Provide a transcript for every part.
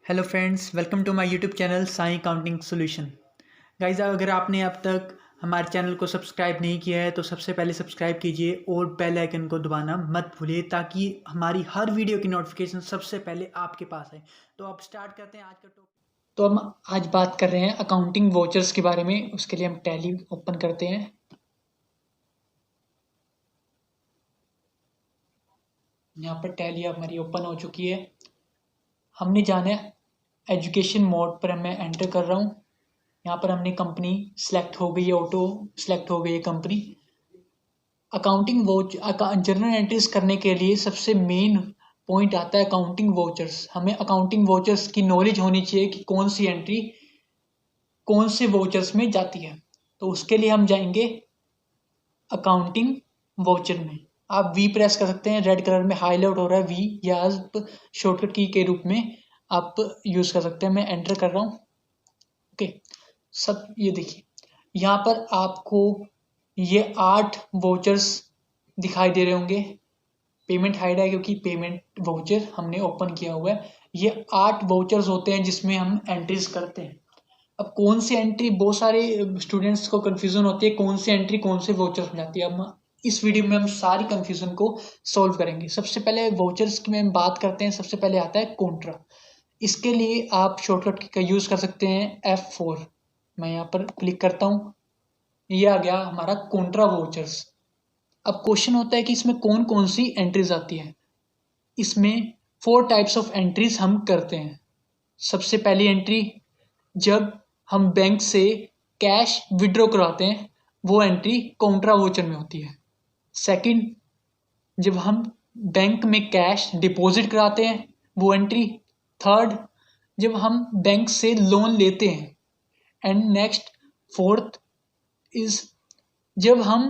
Hello friends, welcome to my YouTube channel Sai counting solution. Guys, अगर आपने अब तक हमारे चैनल को सब्सक्राइब नहीं किया है तो सबसे पहले सब्सक्राइब कीजिए और बेल आइकन को दबाना मत भूलिए ताकि हमारी हर वीडियो की नोटिफिकेशन सबसे पहले आपके पास आए। तो अब स्टार्ट करते हैं आज का टॉपिक। तो हम आज बात कर रहे हैं अकाउंटिंग वोचर्स के बारे में। उसके लिए हम टैली ओपन करते हैं। यहाँ पर टैली हमारी ओपन हो चुकी है। हमने जाना है एजुकेशन मोड पर, मैं एंटर कर रहा हूँ। यहाँ पर हमने कंपनी सेलेक्ट हो गई है, ऑटो सेलेक्ट हो गई है कंपनी। अकाउंटिंग वोच जर्नल एंट्रीज करने के लिए सबसे मेन पॉइंट आता है अकाउंटिंग वोचर्स। हमें अकाउंटिंग वोचर्स की नॉलेज होनी चाहिए कि कौन सी एंट्री कौन से वोचर्स में जाती है। तो उसके लिए हम जाएंगे अकाउंटिंग वाउचर में। आप वी प्रेस कर सकते हैं, रेड कलर में हाईलाइट हो रहा है वी, या आप शॉर्टकट की के रूप में आप यूज कर सकते हैं। मैं एंटर कर रहा हूँ। ओके, सब ये देखिए, यहाँ पर आपको ये 8 वाउचर्स दिखाई दे रहे होंगे। पेमेंट हाइड है क्योंकि पेमेंट वाउचर हमने ओपन किया हुआ है। ये 8 वाउचर्स होते हैं जिसमें हम एंट्रीज करते हैं। अब कौन सी एंट्री, बहुत सारे स्टूडेंट्स को कंफ्यूजन होती है कौन सी एंट्री कौन से वाउचर्स में जाती है। अब इस वीडियो में हम सारी कंफ्यूजन को सॉल्व करेंगे। सबसे पहले वाउचर्स की में बात करते हैं। सबसे पहले आता है कॉन्ट्रा। इसके लिए आप शॉर्टकट का यूज कर सकते हैं F4। मैं यहाँ पर क्लिक करता हूँ, ये आ गया हमारा कॉन्ट्रा वाउचर्स। अब क्वेश्चन होता है कि इसमें कौन कौन सी एंट्रीज आती है। इसमें 4 टाइप्स ऑफ एंट्रीज हम करते हैं। सबसे पहली एंट्री, जब हम बैंक से कैश विड्रॉ करवाते हैं, वो एंट्री कॉन्ट्रा वोचर में होती है। सेकंड, जब हम बैंक में कैश डिपॉजिट कराते हैं, वो एंट्री। थर्ड, जब हम बैंक से लोन लेते हैं। एंड नेक्स्ट, फोर्थ इज जब हम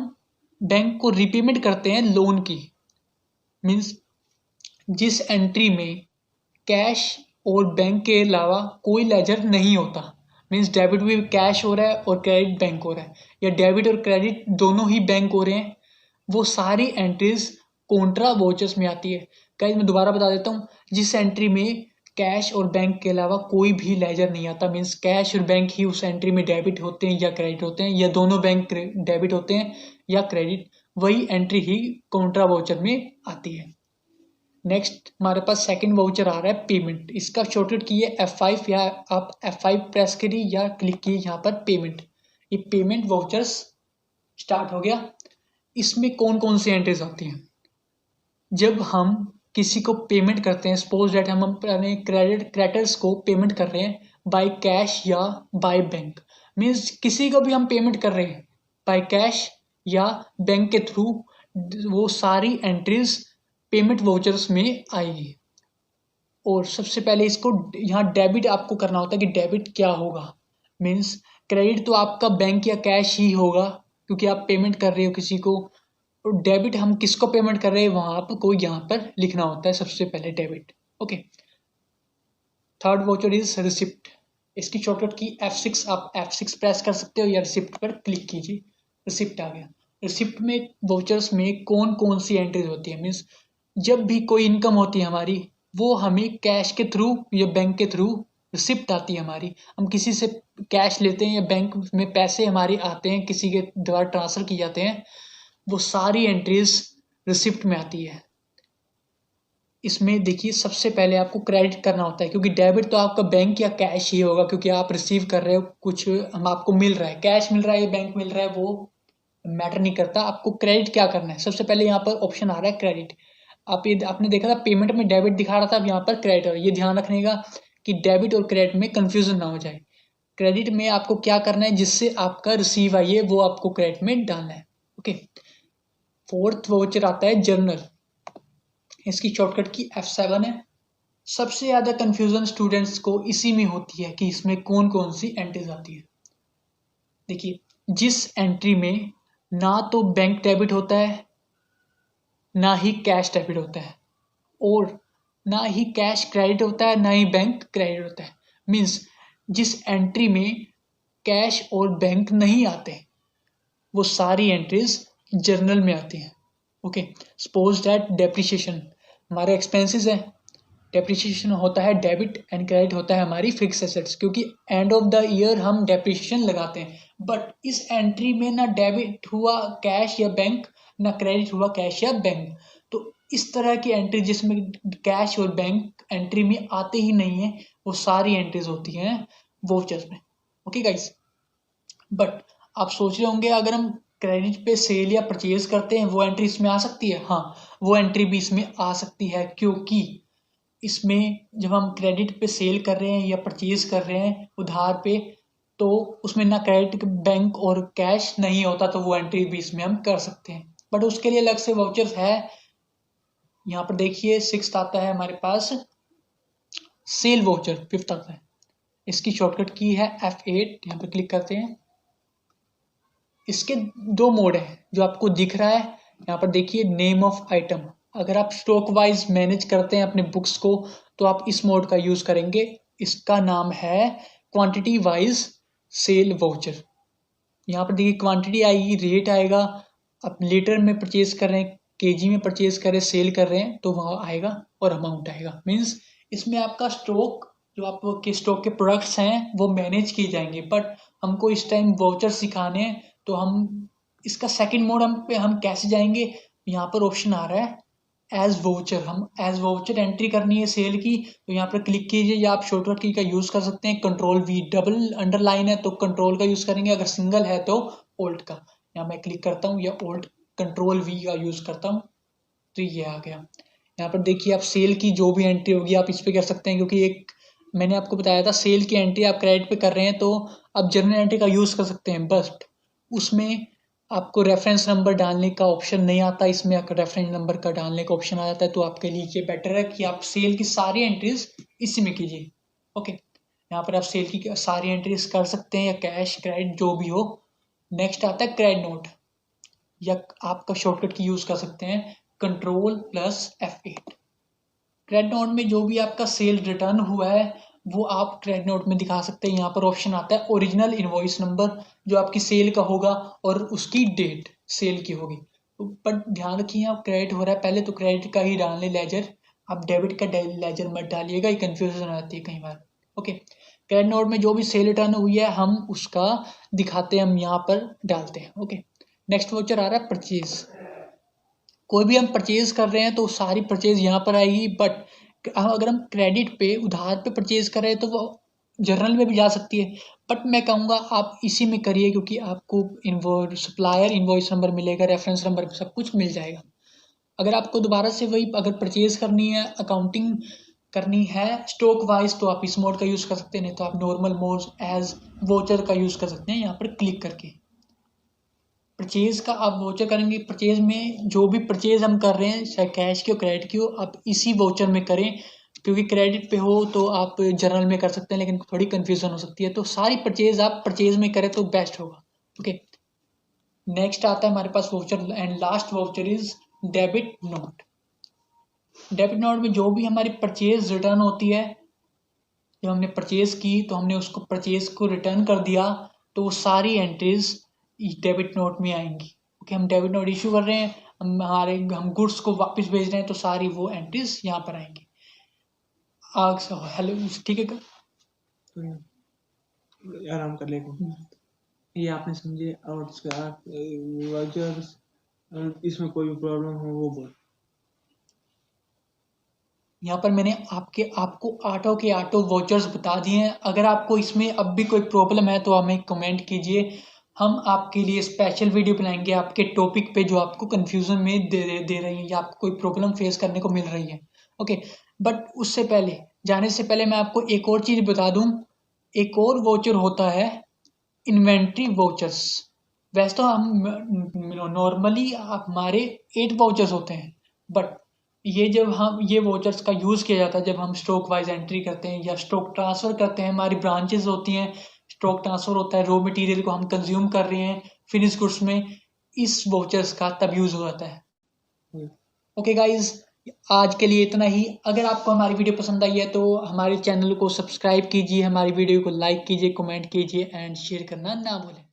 बैंक को रिपेमेंट करते हैं लोन की। मीन्स जिस एंट्री में कैश और बैंक के अलावा कोई लेजर नहीं होता। मीन्स डेबिट भी कैश हो रहा है और क्रेडिट बैंक हो रहा है, या डेबिट और क्रेडिट दोनों ही बैंक हो रहे हैं, वो सारी एंट्रीज कॉन्ट्रा वोचर्स में आती है। गाइस, मैं दोबारा बता देता हूँ, जिस एंट्री में कैश और बैंक के अलावा कोई भी लेजर नहीं आता, मीन्स कैश और बैंक ही उस एंट्री में डेबिट होते हैं या क्रेडिट होते हैं, या दोनों बैंक डेबिट होते हैं या क्रेडिट, वही एंट्री ही कॉन्ट्रा वोचर में आती है। नेक्स्ट हमारे पास सेकंड वाउचर आ रहा है पेमेंट। इसका शॉर्टकट की है F5, या आप F5 प्रेस करिए या क्लिक कीजिए यहाँ पर पेमेंट। ये पेमेंट वाउचर्स स्टार्ट हो गया। इसमें कौन कौन सी एंट्रीज आती हैं। जब हम किसी को पेमेंट करते हैं, सपोज डेट हम अपने क्रेडिटर्स को पेमेंट कर रहे हैं बाय कैश या बाय बैंक। मीन्स किसी को भी हम पेमेंट कर रहे हैं बाय कैश या बैंक के थ्रू, वो सारी एंट्रीज पेमेंट वाउचर्स में आएगी। और सबसे पहले इसको यहाँ डेबिट आपको करना होता है कि डेबिट क्या होगा। मीन्स क्रेडिट तो आपका बैंक या कैश ही होगा क्योंकि आप पेमेंट कर रहे हो किसी को। और डेबिट हम किसको पेमेंट कर रहे हैं वहां आपको यहाँ पर लिखना होता है सबसे पहले debit. Okay, third voucher is receipt. इसकी शॉर्टकट की F6, आप F6 प्रेस कर सकते हो या रिसिप्ट पर क्लिक कीजिए। रिसिप्ट आ गया। रिसिप्ट में वाउचर्स में कौन कौन सी एंट्रीज होती है। मीन्स जब भी कोई इनकम होती है हमारी, वो हमें कैश के थ्रू या बैंक के थ्रू रिसिप्ट आती है हमारी। हम किसी से कैश लेते हैं या बैंक में पैसे हमारे आते हैं, किसी के द्वारा ट्रांसफर किए जाते हैं, वो सारी एंट्रीज रिसिप्ट में आती है। इसमें देखिए, सबसे पहले आपको क्रेडिट करना होता है क्योंकि डेबिट तो आपका बैंक या कैश ही होगा क्योंकि आप रिसीव कर रहे हो कुछ, हम आपको मिल रहा है, कैश मिल रहा है या बैंक मिल रहा है, वो मैटर नहीं करता। आपको क्रेडिट क्या करना है, सबसे पहले यहाँ पर ऑप्शन आ रहा है क्रेडिट। आप ये आपने देखा था पेमेंट में डेबिट दिखा रहा था, अब यहाँ पर क्रेडिट है। ये ध्यान रखने का कि डेबिट और क्रेडिट में कंफ्यूजन ना हो जाए। क्रेडिट में आपको क्या करना है, जिससे आपका रिसीव आइए वो आपको क्रेडिट में डालना है। ओके, फोर्थ वाउचर आता है जर्नल। इसकी शॉर्टकट की F7 है। सबसे ज्यादा कंफ्यूजन स्टूडेंट्स को इसी में होती है कि इसमें कौन कौन सी एंट्रीज आती है। देखिए, जिस एंट्री में ना तो बैंक डेबिट होता है, ना ही कैश डेबिट होता है, और ना ही कैश क्रेडिट होता है, ना ही बैंक क्रेडिट होता है। मीन्स जिस एंट्री में कैश और बैंक नहीं आते, वो सारी एंट्रीज जर्नल में आती हैं। ओके, सपोज दैट डेप्रिसिएशन हमारे एक्सपेंसेस है, डेप्रिसिएशन होता है डेबिट एंड क्रेडिट होता है हमारी फिक्स एसेट्स, क्योंकि एंड ऑफ द ईयर हम डेप्रिसिएशन लगाते हैं। बट इस एंट्री में ना डेबिट हुआ कैश या बैंक, ना क्रेडिट हुआ कैश या बैंक। तो इस तरह की एंट्री जिसमें कैश और बैंक एंट्री में आते ही नहीं है, वो सारी एंट्रीज होती हैं वाउचर्स में। ओके गाइस, बट आप सोच रहे होंगे अगर हम क्रेडिट पे सेल या परचेज करते हैं वो एंट्री इसमें आ सकती है। हाँ, वो एंट्री भी इसमें आ सकती है, क्योंकि इसमें जब हम क्रेडिट पे सेल कर रहे हैं या परचेज कर रहे हैं उधार पे, तो उसमें ना क्रेडिट बैंक और कैश नहीं होता, तो वो एंट्री भी इसमें हम कर सकते हैं। बट उसके लिए अलग से वाउचर्स है। यहाँ पर देखिए 6th आता है हमारे पास सेल वाउचर, 5th आता है। इसकी शॉर्टकट की है F8, यहाँ पर क्लिक करते हैं। इसके 2 मोड है जो आपको दिख रहा है यहाँ पर देखिए, नेम ऑफ आइटम। अगर आप स्टॉक वाइज मैनेज करते हैं अपने बुक्स को तो आप इस मोड का यूज करेंगे। इसका नाम है क्वांटिटी वाइज सेल वाउचर। यहाँ पर देखिए क्वांटिटी आएगी, रेट आएगा, आप लीटर में परचेज कर रहे हैं, केजी में परचेज कर रहे हैं, सेल कर रहे हैं तो वहाँ आएगा और अमाउंट आएगा। मीन्स इसमें आपका स्टॉक, जो आपके स्टॉक के प्रोडक्ट्स हैं वो मैनेज किए जाएंगे। बट हमको इस टाइम वाउचर सिखाने हैं, तो हम इसका सेकंड मोड हम कैसे जाएंगे, यहाँ पर ऑप्शन आ रहा है एज वाउचर। हम एज वाउचर एंट्री करनी है सेल की, तो यहाँ पर क्लिक कीजिए, या आप शॉर्टकट की का यूज कर सकते हैं Ctrl+V। डबल अंडरलाइन है तो कंट्रोल का यूज करेंगे, अगर सिंगल है तो ओल्ट का। यहाँ मैं क्लिक करता हूँ या ओल्ट Ctrl+V का यूज करता हूँ, तो ये आ गया। यहाँ पर देखिए आप सेल की जो भी एंट्री होगी आप इस पे कर सकते हैं, क्योंकि एक मैंने आपको बताया था सेल की एंट्री आप क्रेडिट पे कर रहे हैं तो आप जर्नल एंट्री का यूज कर सकते हैं। बट उसमें आपको रेफरेंस नंबर डालने का ऑप्शन नहीं आता, इसमें आपका रेफरेंस नंबर का डालने का ऑप्शन आ जाता है। तो आपके लिए ये बेटर है कि आप सेल की सारी एंट्रीज इसी में कीजिए। ओके, यहाँ पर आप सेल की सारी एंट्रीज कर सकते हैं, या कैश क्रेडिट जो भी हो। नेक्स्ट आता है क्रेडिट नोट, या आपका शॉर्टकट की यूज कर सकते हैं Ctrl+F8। क्रेडिट नोट में जो भी आपका सेल रिटर्न हुआ है वो आप क्रेडिट नोट में दिखा सकते हैं। यहाँ पर ऑप्शन आता है ओरिजिनल इनवॉइस नंबर, जो आपकी सेल का होगा और उसकी डेट सेल की होगी। बट ध्यान रखिए आप क्रेडिट हो रहा है पहले तो क्रेडिट का ही डालने लेजर, आप डेबिट का लेजर मत डालिएगा, ये कंफ्यूजन हो जाती है कई बार। ओके, क्रेडिट नोट में जो भी सेल रिटर्न हुई है हम उसका दिखाते हैं, हम यहाँ पर डालते हैं। ओके, नेक्स्ट वाउचर आ रहा है परचेज। कोई भी हम परचेज कर रहे हैं तो सारी परचेज यहाँ पर आएगी। बट अगर हम क्रेडिट पे उधार पे परचेज कर रहे हैं तो वो जर्नल में भी जा सकती है। बट मैं कहूँगा आप इसी में करिए, क्योंकि आपको सप्लायर इनवॉइस नंबर मिलेगा, रेफरेंस नंबर सब कुछ मिल जाएगा। अगर आपको दोबारा से वही अगर परचेज करनी है, अकाउंटिंग करनी है स्टॉक वाइज, तो आप इस मोड का यूज़ कर सकते हैं, नहीं तो आप नॉर्मल मोड एज वाउचर का यूज़ कर सकते हैं यहाँ पर क्लिक करके। परचेज का आप वाउचर करेंगे, परचेज में जो भी परचेज हम कर रहे हैं चाहे कैश की हो क्रेडिट की हो, आप इसी वाउचर में करें, क्योंकि क्रेडिट पे हो तो आप जर्नल में कर सकते हैं लेकिन थोड़ी कंफ्यूजन हो सकती है। तो सारी परचेज आप परचेज में करें तो बेस्ट होगा। ओके, नेक्स्ट आता है हमारे पास voucher, and last voucher is debit note. Debit note में जो भी हमारी परचेज रिटर्न होती है, जब हमने परचेज की तो हमने उसको परचेज को रिटर्न कर दिया, तो वो सारी एंट्रीज डेबिट नोट में आएंगी। ओके, हम डेबिट नोट इशू कर रहे हैं, हम गुड्स को वापस भेज रहे हैं, तो सारी वो एंट्रीज यहाँ पर आएंगी। हेलो, ठीक है, आराम कर लेगा। ये आपने समझे, और इसमें कोई प्रॉब्लम हो वो बोल। यहाँ पर मैंने आपको आटो के आटो वाउचर्स बता दिए हैं। अगर आपको इसमें अब भी कोई प्रॉब्लम है तो हमें कमेंट कीजिए, हम आपके लिए स्पेशल वीडियो बनाएंगे आपके टॉपिक पे जो आपको कंफ्यूजन में दे रही है या आपको कोई प्रॉब्लम फेस करने को मिल रही है। ओके, बट उससे पहले जाने से पहले मैं आपको एक और चीज़ बता दूं, एक और वाउचर होता है इन्वेंट्री वाउचर्स। वैसे तो हम नॉर्मली हमारे 8 वाउचर्स होते हैं, बट ये वाउचर्स का यूज़ किया जाता है जब हम स्टॉक वाइज एंट्री करते हैं या स्टॉक ट्रांसफ़र करते हैं। हमारी ब्रांचेस होती हैं, स्टॉक ट्रांसफ़र होता है, रॉ मटेरियल को हम कंज्यूम कर रहे हैं फिनिश गुड्स में, इस वाउचर्स का तब यूज़ हो जाता है। ओके गाइज, आज के लिए इतना ही। अगर आपको हमारी वीडियो पसंद आई है तो हमारे चैनल को सब्सक्राइब कीजिए, हमारी वीडियो को लाइक कीजिए, कमेंट कीजिए एंड शेयर करना ना भूलें।